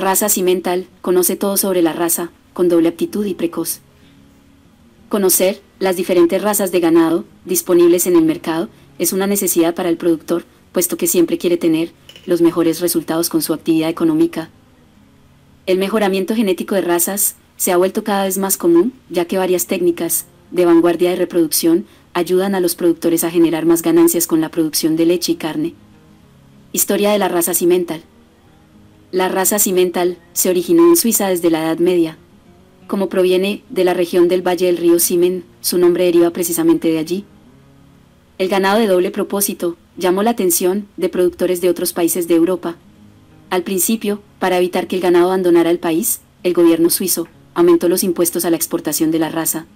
Raza Cimental conoce todo sobre la raza, con doble aptitud y precoz. Conocer las diferentes razas de ganado disponibles en el mercado es una necesidad para el productor, puesto que siempre quiere tener los mejores resultados con su actividad económica. El mejoramiento genético de razas se ha vuelto cada vez más común, ya que varias técnicas de vanguardia de reproducción ayudan a los productores a generar más ganancias con la producción de leche y carne. Historia de la raza Cimental. La raza Cimental se originó en Suiza desde la Edad Media. Como proviene de la región del valle del río Simen, su nombre deriva precisamente de allí. El ganado de doble propósito llamó la atención de productores de otros países de Europa. Al principio, para evitar que el ganado abandonara el país, el gobierno suizo aumentó los impuestos a la exportación de la raza.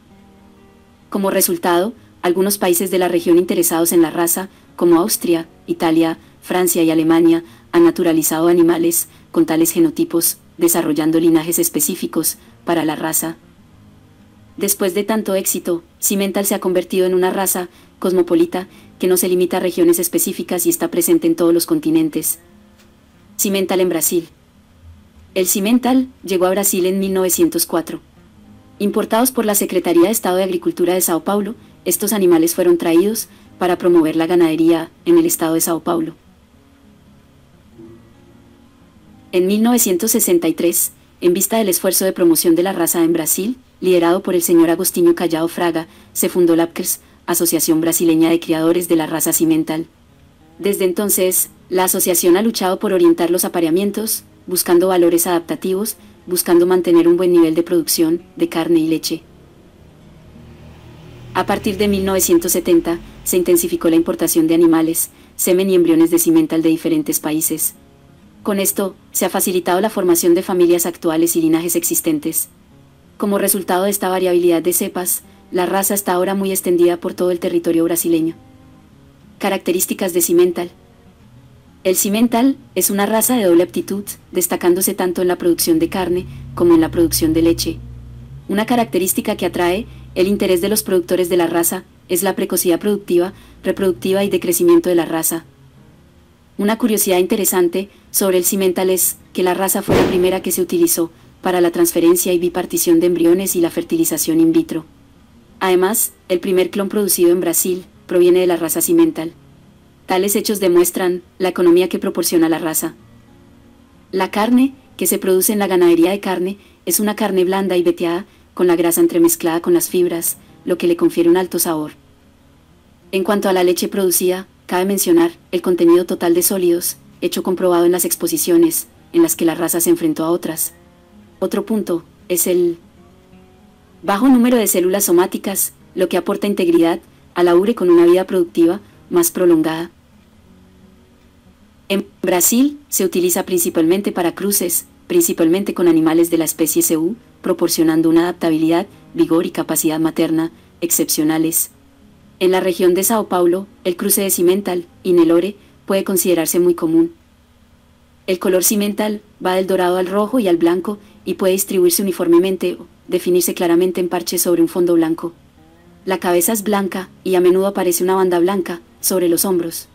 Como resultado, algunos países de la región interesados en la raza, como Austria, Italia, Francia y Alemania, han naturalizado animales con tales genotipos, desarrollando linajes específicos para la raza. Después de tanto éxito, Cimental se ha convertido en una raza cosmopolita que no se limita a regiones específicas y está presente en todos los continentes. Cimental en Brasil. El Cimental llegó a Brasil en 1904. Importados por la Secretaría de Estado de Agricultura de Sao Paulo, estos animales fueron traídos para promover la ganadería en el estado de Sao Paulo. En 1963, en vista del esfuerzo de promoción de la raza en Brasil, liderado por el señor Agostinho Callao Fraga, se fundó la ABCRS, Asociación Brasileña de Criadores de la Raza Cimental. Desde entonces, la asociación ha luchado por orientar los apareamientos, buscando valores adaptativos, buscando mantener un buen nivel de producción de carne y leche. A partir de 1970, se intensificó la importación de animales, semen y embriones de Cimental de diferentes países. Con esto, se ha facilitado la formación de familias actuales y linajes existentes. Como resultado de esta variabilidad de cepas, la raza está ahora muy extendida por todo el territorio brasileño. Características de Cimental. El Cimental es una raza de doble aptitud, destacándose tanto en la producción de carne como en la producción de leche. Una característica que atrae el interés de los productores de la raza es la precocidad productiva, reproductiva y de crecimiento de la raza. Una curiosidad interesante sobre el Cimental es que la raza fue la primera que se utilizó para la transferencia y bipartición de embriones y la fertilización in vitro. Además, el primer clon producido en Brasil proviene de la raza Cimental. Tales hechos demuestran la economía que proporciona la raza. La carne que se produce en la ganadería de carne es una carne blanda y veteada, con la grasa entremezclada con las fibras, lo que le confiere un alto sabor. En cuanto a la leche producida, cabe mencionar el contenido total de sólidos, hecho comprobado en las exposiciones, en las que la raza se enfrentó a otras. Otro punto es el bajo número de células somáticas, lo que aporta integridad a la ubre con una vida productiva más prolongada. En Brasil se utiliza principalmente para cruces, principalmente con animales de la especie CU, proporcionando una adaptabilidad, vigor y capacidad materna excepcionales. En la región de Sao Paulo, el cruce de Cimental y Nelore puede considerarse muy común. El color Cimental va del dorado al rojo y al blanco y puede distribuirse uniformemente o definirse claramente en parches sobre un fondo blanco. La cabeza es blanca y a menudo aparece una banda blanca sobre los hombros.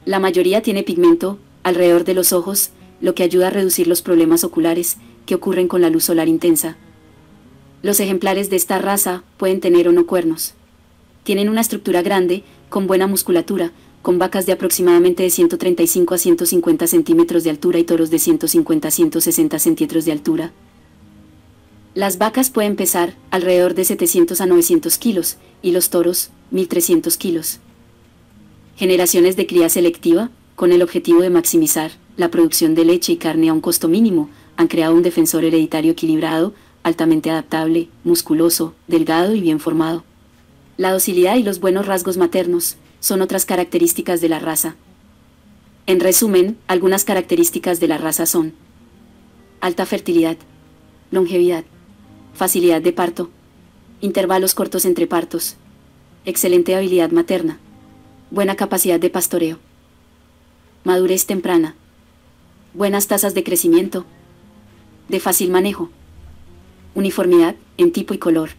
La mayoría tiene pigmento alrededor de los ojos, lo que ayuda a reducir los problemas oculares que ocurren con la luz solar intensa. Los ejemplares de esta raza pueden tener o no cuernos. Tienen una estructura grande, con buena musculatura, con vacas de aproximadamente de 135 a 150 centímetros de altura y toros de 150 a 160 centímetros de altura. Las vacas pueden pesar alrededor de 700 a 900 kilos y los toros 1300 kilos. Generaciones de cría selectiva, con el objetivo de maximizar la producción de leche y carne a un costo mínimo, han creado un defensor hereditario equilibrado, altamente adaptable, musculoso, delgado y bien formado. La docilidad y los buenos rasgos maternos son otras características de la raza. En resumen, algunas características de la raza son: alta fertilidad, longevidad, facilidad de parto, intervalos cortos entre partos, excelente habilidad materna, buena capacidad de pastoreo, madurez temprana, buenas tasas de crecimiento, de fácil manejo, uniformidad en tipo y color.